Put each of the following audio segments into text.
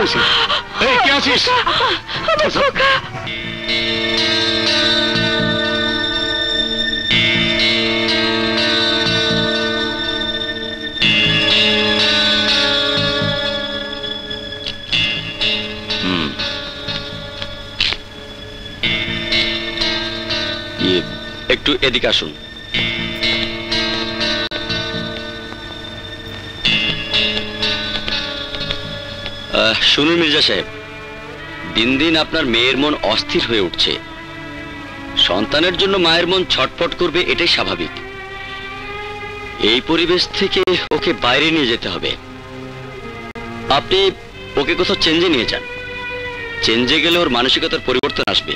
হয়েছে? এই কে আছিস? একটু এদিকে আসুন। শুনুন মির্জা সাহেব, দিন দিন আপনার মেয়ের মন অস্থির হয়ে উঠছে। সন্তানের জন্য মায়ের মন ছটফট করবে, এটাই স্বাভাবিক। এই পরিবেশ থেকে ওকে বাইরে নিয়ে যেতে হবে। আপনি ওকে কোথাও চেঞ্জে নিয়ে যান। চেঞ্জে গেলে ওর মানসিকতার পরিবর্তন আসবে,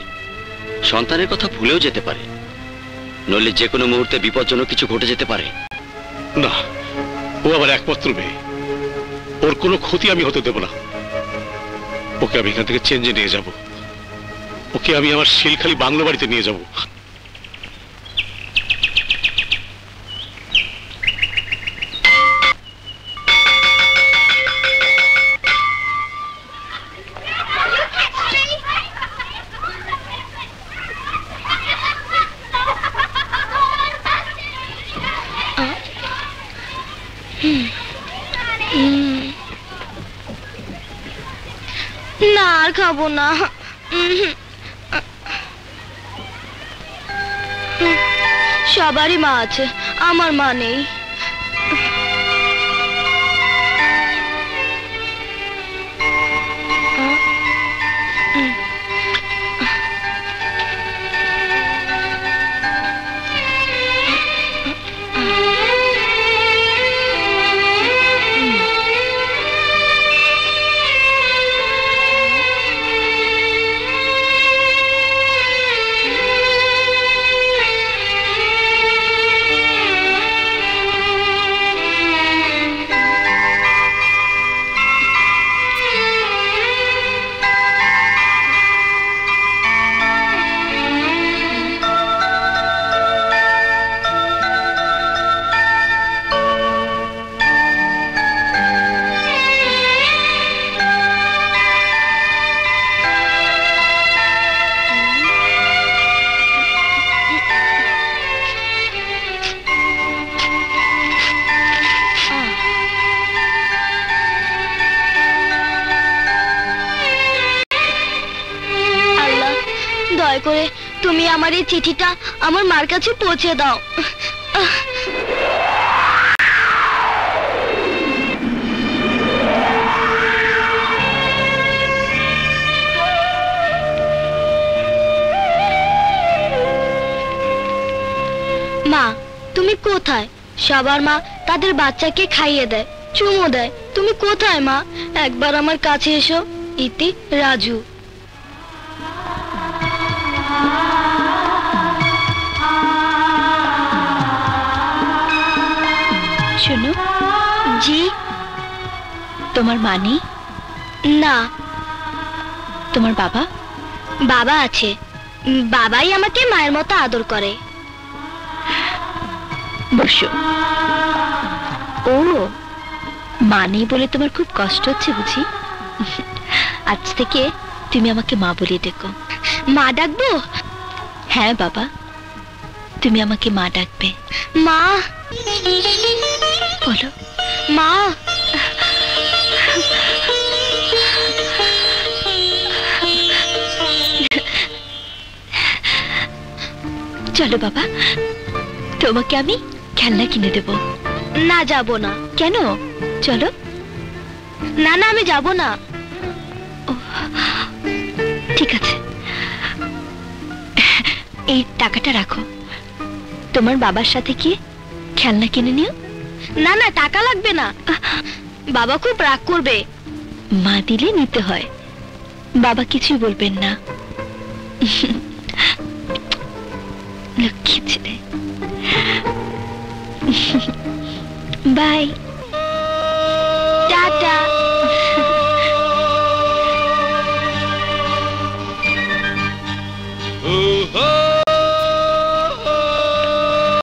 সন্তানের কথা ভুলেও যেতে পারে, নইলে যে কোনো মুহূর্তে বিপজ্জনক কিছু ঘটে যেতে পারে। না, ও আমার একমাত্র মেয়ে, ওর কোনো ক্ষতি আমি হতে দেব না। ওকে আমি এখান থেকে চেঞ্জে নিয়ে যাব, ওকে আমি আমার শিলখালি বাংলো বাড়িতে নিয়ে যাব। না আর খাবো না। সবারই মা আছে, আমার মা নেই। দয়া করে তুমি আমার এই চিঠিটা আমার মার কাছে পৌঁছে দাও। মা, তুমি কোথায়? সবার মা তাদের বাচ্চাকে খাইয়ে দেয়, চুমু দেয়। তুমি কোথায় মা? একবার আমার কাছে এসো। ইতি, রাজু। শোনো। জি। তোমার মা নেই? না। তোমার বাবা? বাবা আছে, বাবাই আমাকে মায়ের মতো আদর করে। বসো। ও, মা নেই বলে তোমার খুব কষ্ট হচ্ছে বুঝি? আজ থেকে তুমি আমাকে মা বলে ডেকো। মা ডাকবো? হ্যাঁ বাবা, তুমি আমাকে মা ডাকবে। মা। বলো। মা। চলো বাবা, তোমাকে আমি খেলনা কিনে দেব। না, যাব না। কেন? চলো। না না, আমি যাব না। ঠিক আছে, এই টাকাটা রাখো, তোমার বাবার সাথে গিয়ে খেলনা কিনে নিও। না না, টাকা লাগবে না, বাবা খুব রাগ করবে। মা দিলে নিতে হয়, বাবা কিছুই বলবেন না। লক্ষ্মী ছেলে। বাই। টাটা।